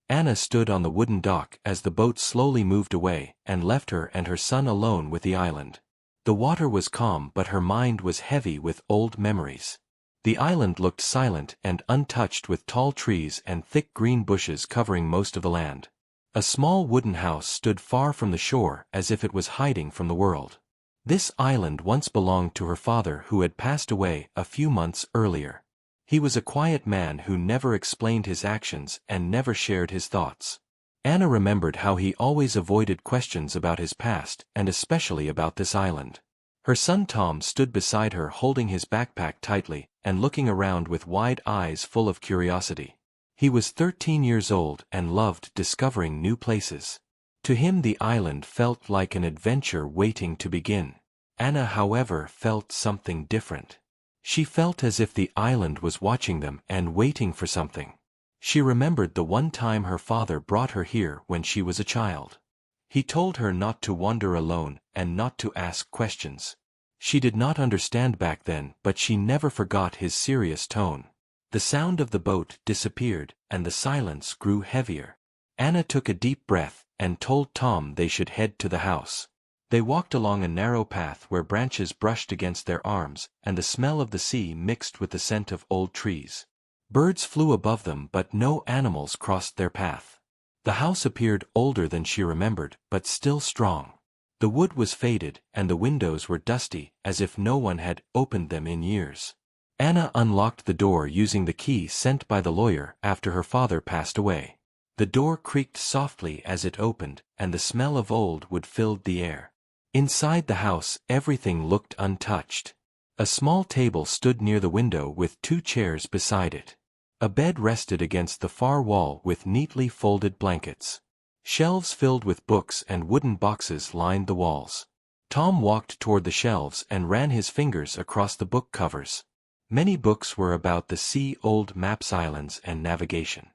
Anna stood on the wooden dock as the boat slowly moved away and left her and her son alone with the island. The water was calm, but her mind was heavy with old memories. The island looked silent and untouched, with tall trees and thick green bushes covering most of the land. A small wooden house stood far from the shore, as if it was hiding from the world. This island once belonged to her father, who had passed away a few months earlier. He was a quiet man who never explained his actions and never shared his thoughts. Anna remembered how he always avoided questions about his past, and especially about this island. Her son Tom stood beside her, holding his backpack tightly and looking around with wide eyes full of curiosity. He was 13 years old and loved discovering new places. To him the island felt like an adventure waiting to begin. Anna, however, felt something different. She felt as if the island was watching them and waiting for something. She remembered the one time her father brought her here when she was a child. He told her not to wander alone and not to ask questions. She did not understand back then, but she never forgot his serious tone. The sound of the boat disappeared, and the silence grew heavier. Anna took a deep breath and told Tom they should head to the house. They walked along a narrow path where branches brushed against their arms, and the smell of the sea mixed with the scent of old trees. Birds flew above them, but no animals crossed their path. The house appeared older than she remembered, but still strong. The wood was faded, and the windows were dusty, as if no one had opened them in years. Anna unlocked the door using the key sent by the lawyer after her father passed away. The door creaked softly as it opened, and the smell of old wood filled the air. Inside the house, everything looked untouched. A small table stood near the window with 2 chairs beside it. A bed rested against the far wall with neatly folded blankets. Shelves filled with books and wooden boxes lined the walls. Tom walked toward the shelves and ran his fingers across the book covers. Many books were about the sea, old maps, islands, and navigation.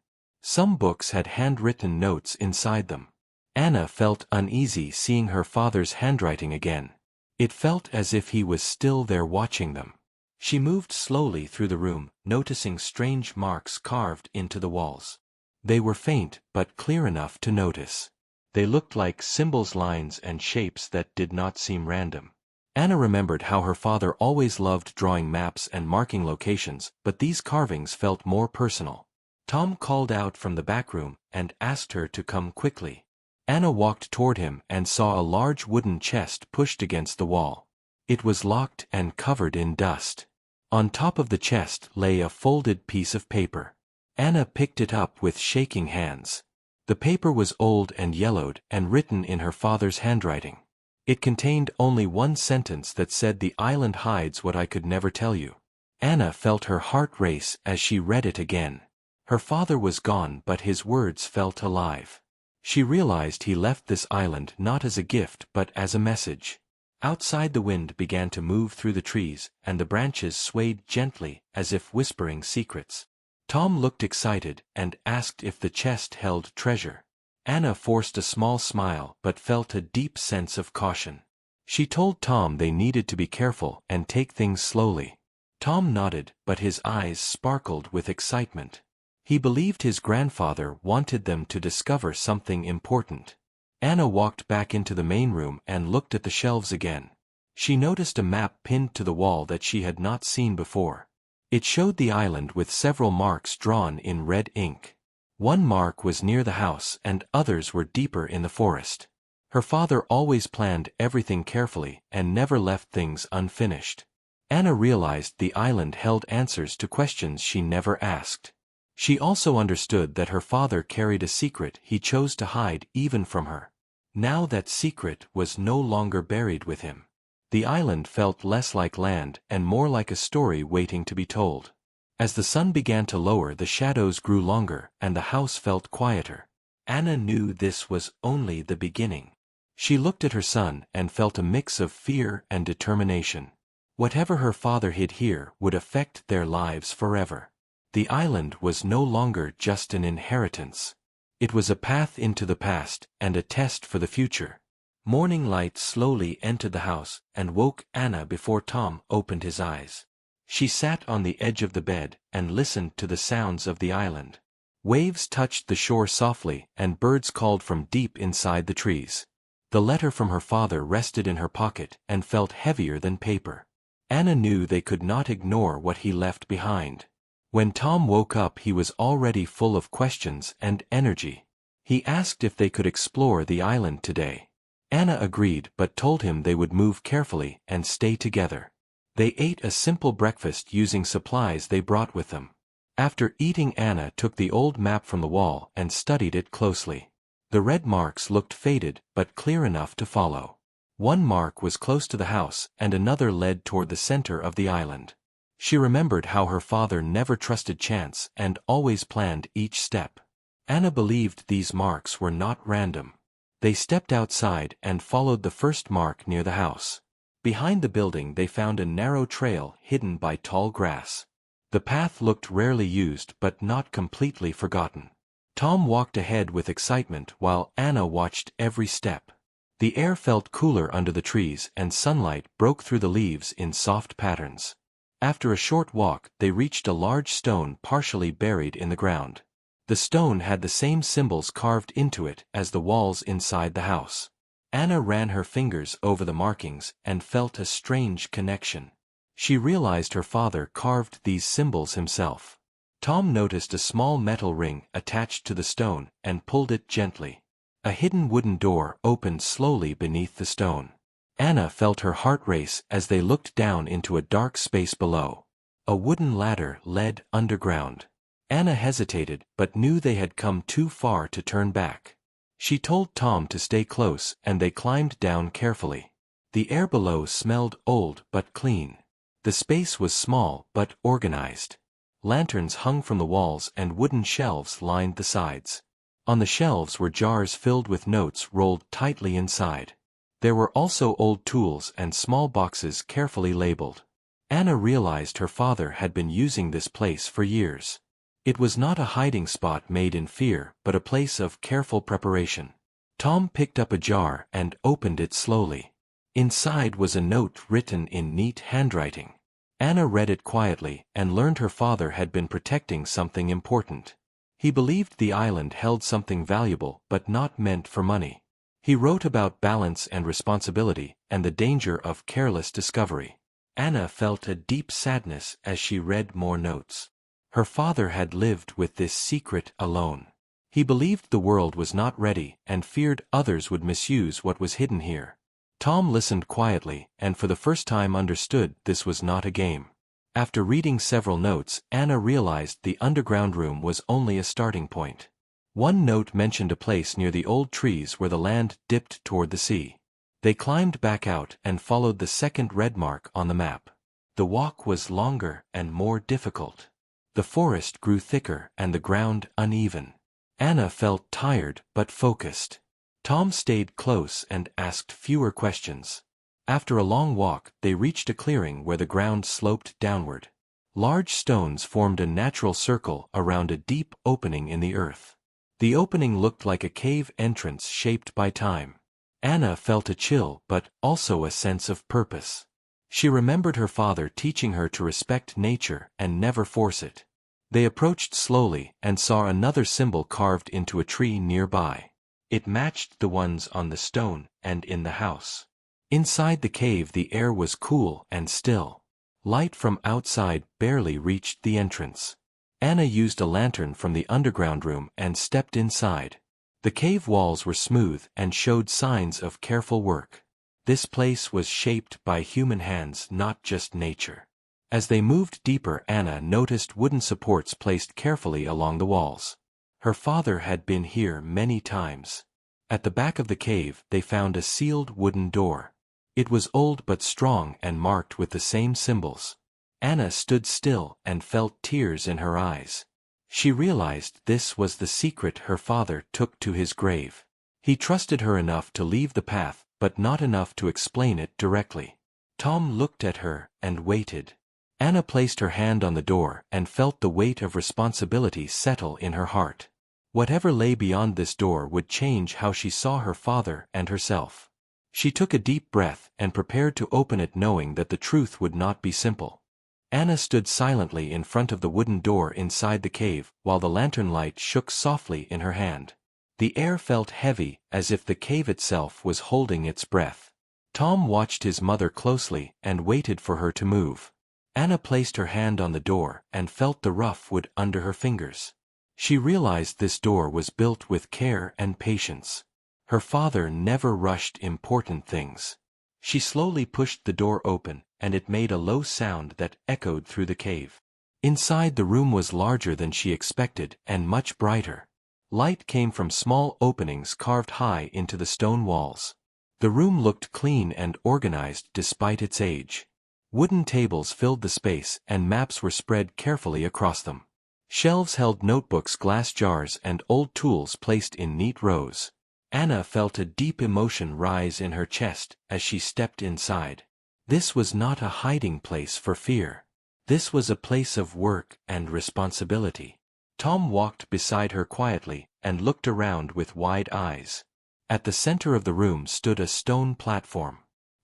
Some books had handwritten notes inside them. Anna felt uneasy seeing her father's handwriting again. It felt as if he was still there watching them. She moved slowly through the room, noticing strange marks carved into the walls. They were faint, but clear enough to notice. They looked like symbols, lines, and shapes that did not seem random. Anna remembered how her father always loved drawing maps and marking locations, but these carvings felt more personal. Tom called out from the back room and asked her to come quickly. Anna walked toward him and saw a large wooden chest pushed against the wall. It was locked and covered in dust. On top of the chest lay a folded piece of paper. Anna picked it up with shaking hands. The paper was old and yellowed and written in her father's handwriting. It contained only one sentence that said, "The island hides what I could never tell you." Anna felt her heart race as she read it again. Her father was gone, but his words felt alive. She realized he left this island not as a gift but as a message. Outside, the wind began to move through the trees, and the branches swayed gently as if whispering secrets. Tom looked excited and asked if the chest held treasure. Anna forced a small smile but felt a deep sense of caution. She told Tom they needed to be careful and take things slowly. Tom nodded, but his eyes sparkled with excitement. He believed his grandfather wanted them to discover something important. Anna walked back into the main room and looked at the shelves again. She noticed a map pinned to the wall that she had not seen before. It showed the island with several marks drawn in red ink. One mark was near the house and others were deeper in the forest. Her father always planned everything carefully and never left things unfinished. Anna realized the island held answers to questions she never asked. She also understood that her father carried a secret he chose to hide even from her. Now that secret was no longer buried with him. The island felt less like land and more like a story waiting to be told. As the sun began to lower, the shadows grew longer and the house felt quieter. Anna knew this was only the beginning. She looked at her son and felt a mix of fear and determination. Whatever her father hid here would affect their lives forever. The island was no longer just an inheritance. It was a path into the past and a test for the future. Morning light slowly entered the house and woke Anna before Tom opened his eyes. She sat on the edge of the bed and listened to the sounds of the island. Waves touched the shore softly, and birds called from deep inside the trees. The letter from her father rested in her pocket and felt heavier than paper. Anna knew they could not ignore what he left behind. When Tom woke up, he was already full of questions and energy. He asked if they could explore the island today. Anna agreed but told him they would move carefully and stay together. They ate a simple breakfast using supplies they brought with them. After eating, Anna took the old map from the wall and studied it closely. The red marks looked faded but clear enough to follow. One mark was close to the house and another led toward the center of the island. She remembered how her father never trusted chance and always planned each step. Anna believed these marks were not random. They stepped outside and followed the first mark near the house. Behind the building they found a narrow trail hidden by tall grass. The path looked rarely used but not completely forgotten. Tom walked ahead with excitement while Anna watched every step. The air felt cooler under the trees and sunlight broke through the leaves in soft patterns. After a short walk, they reached a large stone partially buried in the ground. The stone had the same symbols carved into it as the walls inside the house. Anna ran her fingers over the markings and felt a strange connection. She realized her father carved these symbols himself. Tom noticed a small metal ring attached to the stone and pulled it gently. A hidden wooden door opened slowly beneath the stone. Anna felt her heart race as they looked down into a dark space below. A wooden ladder led underground. Anna hesitated but knew they had come too far to turn back. She told Tom to stay close and they climbed down carefully. The air below smelled old but clean. The space was small but organized. Lanterns hung from the walls and wooden shelves lined the sides. On the shelves were jars filled with notes rolled tightly inside. There were also old tools and small boxes carefully labeled. Anna realized her father had been using this place for years. It was not a hiding spot made in fear but a place of careful preparation. Tom picked up a jar and opened it slowly. Inside was a note written in neat handwriting. Anna read it quietly and learned her father had been protecting something important. He believed the island held something valuable but not meant for money. He wrote about balance and responsibility and the danger of careless discovery. Anna felt a deep sadness as she read more notes. Her father had lived with this secret alone. He believed the world was not ready and feared others would misuse what was hidden here. Tom listened quietly and for the first time understood this was not a game. After reading several notes, Anna realized the underground room was only a starting point. One note mentioned a place near the old trees where the land dipped toward the sea. They climbed back out and followed the second red mark on the map. The walk was longer and more difficult. The forest grew thicker and the ground uneven. Anna felt tired but focused. Tom stayed close and asked fewer questions. After a long walk, they reached a clearing where the ground sloped downward. Large stones formed a natural circle around a deep opening in the earth. The opening looked like a cave entrance shaped by time. Anna felt a chill but also a sense of purpose. She remembered her father teaching her to respect nature and never force it. They approached slowly and saw another symbol carved into a tree nearby. It matched the ones on the stone and in the house. Inside the cave the air was cool and still. Light from outside barely reached the entrance. Anna used a lantern from the underground room and stepped inside. The cave walls were smooth and showed signs of careful work. This place was shaped by human hands, not just nature. As they moved deeper, Anna noticed wooden supports placed carefully along the walls. Her father had been here many times. At the back of the cave they found a sealed wooden door. It was old but strong and marked with the same symbols. Anna stood still and felt tears in her eyes. She realized this was the secret her father took to his grave. He trusted her enough to leave the path, but not enough to explain it directly. Tom looked at her and waited. Anna placed her hand on the door and felt the weight of responsibility settle in her heart. Whatever lay beyond this door would change how she saw her father and herself. She took a deep breath and prepared to open it, knowing that the truth would not be simple. Anna stood silently in front of the wooden door inside the cave while the lantern light shook softly in her hand. The air felt heavy, as if the cave itself was holding its breath. Tom watched his mother closely and waited for her to move. Anna placed her hand on the door and felt the rough wood under her fingers. She realized this door was built with care and patience. Her father never rushed important things. She slowly pushed the door open, and it made a low sound that echoed through the cave. Inside, the room was larger than she expected and much brighter. Light came from small openings carved high into the stone walls. The room looked clean and organized despite its age. Wooden tables filled the space and maps were spread carefully across them. Shelves held notebooks, glass jars, and old tools placed in neat rows. Anna felt a deep emotion rise in her chest as she stepped inside. This was not a hiding place for fear. This was a place of work and responsibility. Tom walked beside her quietly and looked around with wide eyes. At the center of the room stood a stone platform.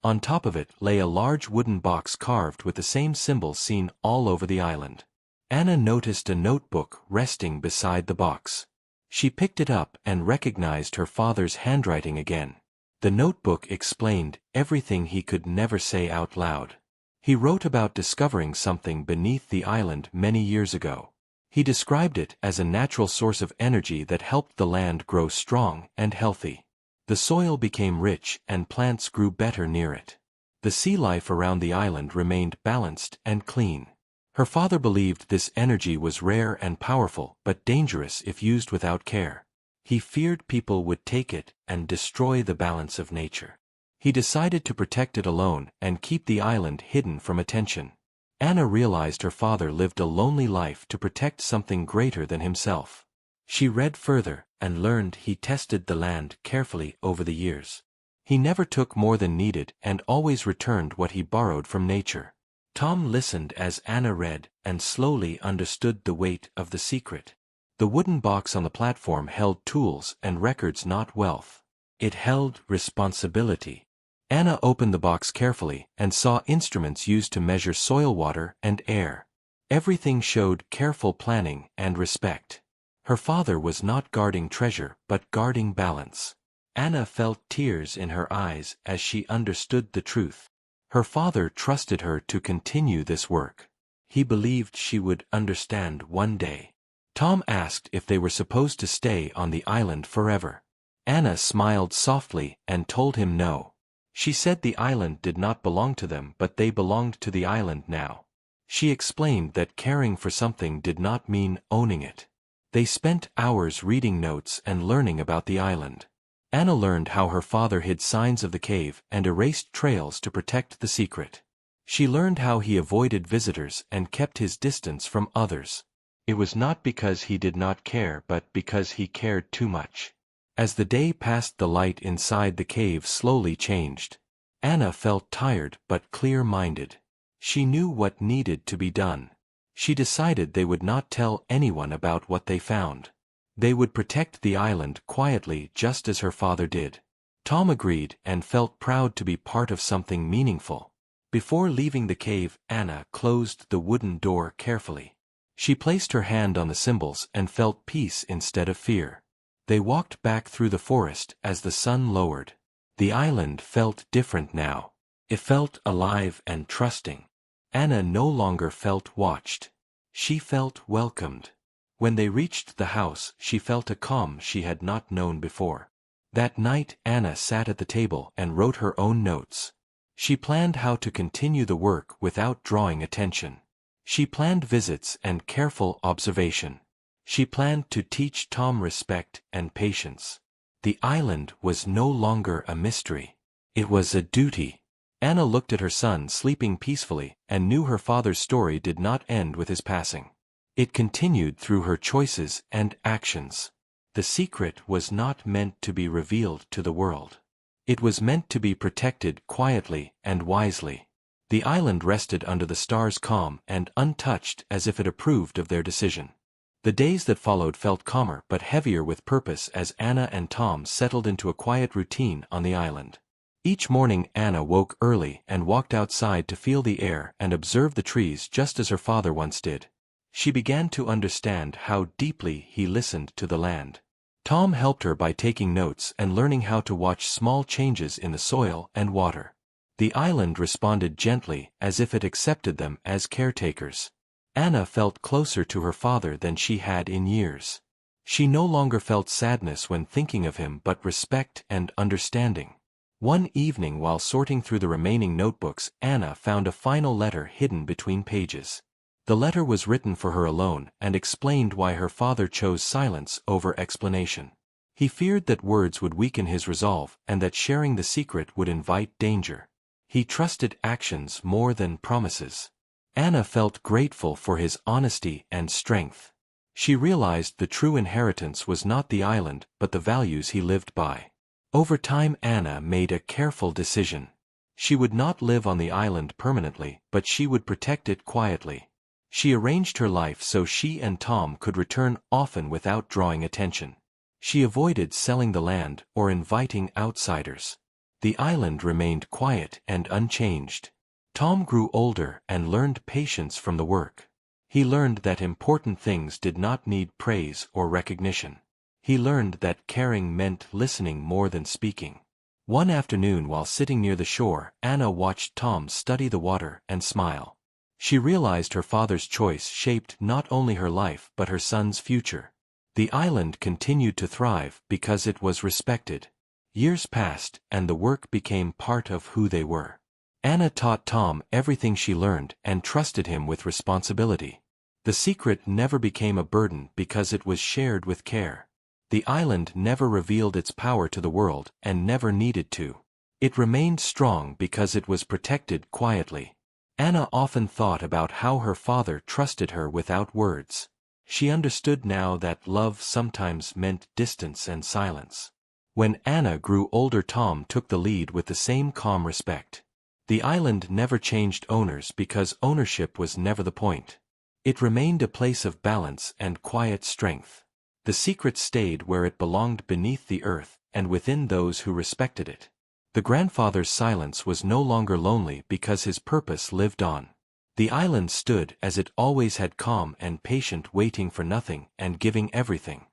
On top of it lay a large wooden box carved with the same symbols seen all over the island. Anna noticed a notebook resting beside the box. She picked it up and recognized her father's handwriting again. The notebook explained everything he could never say out loud. He wrote about discovering something beneath the island many years ago. He described it as a natural source of energy that helped the land grow strong and healthy. The soil became rich and plants grew better near it. The sea life around the island remained balanced and clean. Her father believed this energy was rare and powerful but dangerous if used without care. He feared people would take it and destroy the balance of nature. He decided to protect it alone and keep the island hidden from attention. Anna realized her father lived a lonely life to protect something greater than himself. She read further and learned he tested the land carefully over the years. He never took more than needed and always returned what he borrowed from nature. Tom listened as Anna read and slowly understood the weight of the secret. The wooden box on the platform held tools and records, not wealth. It held responsibility. Anna opened the box carefully and saw instruments used to measure soil, water, and air. Everything showed careful planning and respect. Her father was not guarding treasure but guarding balance. Anna felt tears in her eyes as she understood the truth. Her father trusted her to continue this work. He believed she would understand one day. Tom asked if they were supposed to stay on the island forever. Anna smiled softly and told him no. She said the island did not belong to them, but they belonged to the island now. She explained that caring for something did not mean owning it. They spent hours reading notes and learning about the island. Anna learned how her father hid signs of the cave and erased trails to protect the secret. She learned how he avoided visitors and kept his distance from others. It was not because he did not care but because he cared too much. As the day passed, the light inside the cave slowly changed. Anna felt tired but clear-minded. She knew what needed to be done. She decided they would not tell anyone about what they found. They would protect the island quietly, just as her father did. Tom agreed and felt proud to be part of something meaningful. Before leaving the cave, Anna closed the wooden door carefully. She placed her hand on the symbols and felt peace instead of fear. They walked back through the forest as the sun lowered. The island felt different now. It felt alive and trusting. Anna no longer felt watched. She felt welcomed. When they reached the house, she felt a calm she had not known before. That night, Anna sat at the table and wrote her own notes. She planned how to continue the work without drawing attention. She planned visits and careful observation. She planned to teach Tom respect and patience. The island was no longer a mystery. It was a duty. Anna looked at her son sleeping peacefully and knew her father's story did not end with his passing. It continued through her choices and actions. The secret was not meant to be revealed to the world. It was meant to be protected quietly and wisely. The island rested under the stars, calm and untouched, as if it approved of their decision. The days that followed felt calmer but heavier with purpose as Anna and Tom settled into a quiet routine on the island. Each morning Anna woke early and walked outside to feel the air and observe the trees just as her father once did. She began to understand how deeply he listened to the land. Tom helped her by taking notes and learning how to watch small changes in the soil and water. The island responded gently, as if it accepted them as caretakers. Anna felt closer to her father than she had in years. She no longer felt sadness when thinking of him but respect and understanding. One evening while sorting through the remaining notebooks, Anna found a final letter hidden between pages. The letter was written for her alone and explained why her father chose silence over explanation. He feared that words would weaken his resolve and that sharing the secret would invite danger. He trusted actions more than promises. Anna felt grateful for his honesty and strength. She realized the true inheritance was not the island but the values he lived by. Over time Anna made a careful decision. She would not live on the island permanently, but she would protect it quietly. She arranged her life so she and Tom could return often without drawing attention. She avoided selling the land or inviting outsiders. The island remained quiet and unchanged. Tom grew older and learned patience from the work. He learned that important things did not need praise or recognition. He learned that caring meant listening more than speaking. One afternoon while sitting near the shore, Anna watched Tom study the water and smile. She realized her father's choice shaped not only her life but her son's future. The island continued to thrive because it was respected. Years passed, and the work became part of who they were. Anna taught Tom everything she learned and trusted him with responsibility. The secret never became a burden because it was shared with care. The island never revealed its power to the world and never needed to. It remained strong because it was protected quietly. Anna often thought about how her father trusted her without words. She understood now that love sometimes meant distance and silence. When Anna grew older, Tom took the lead with the same calm respect. The island never changed owners because ownership was never the point. It remained a place of balance and quiet strength. The secret stayed where it belonged, beneath the earth and within those who respected it. The grandfather's silence was no longer lonely because his purpose lived on. The island stood as it always had, calm and patient, waiting for nothing and giving everything.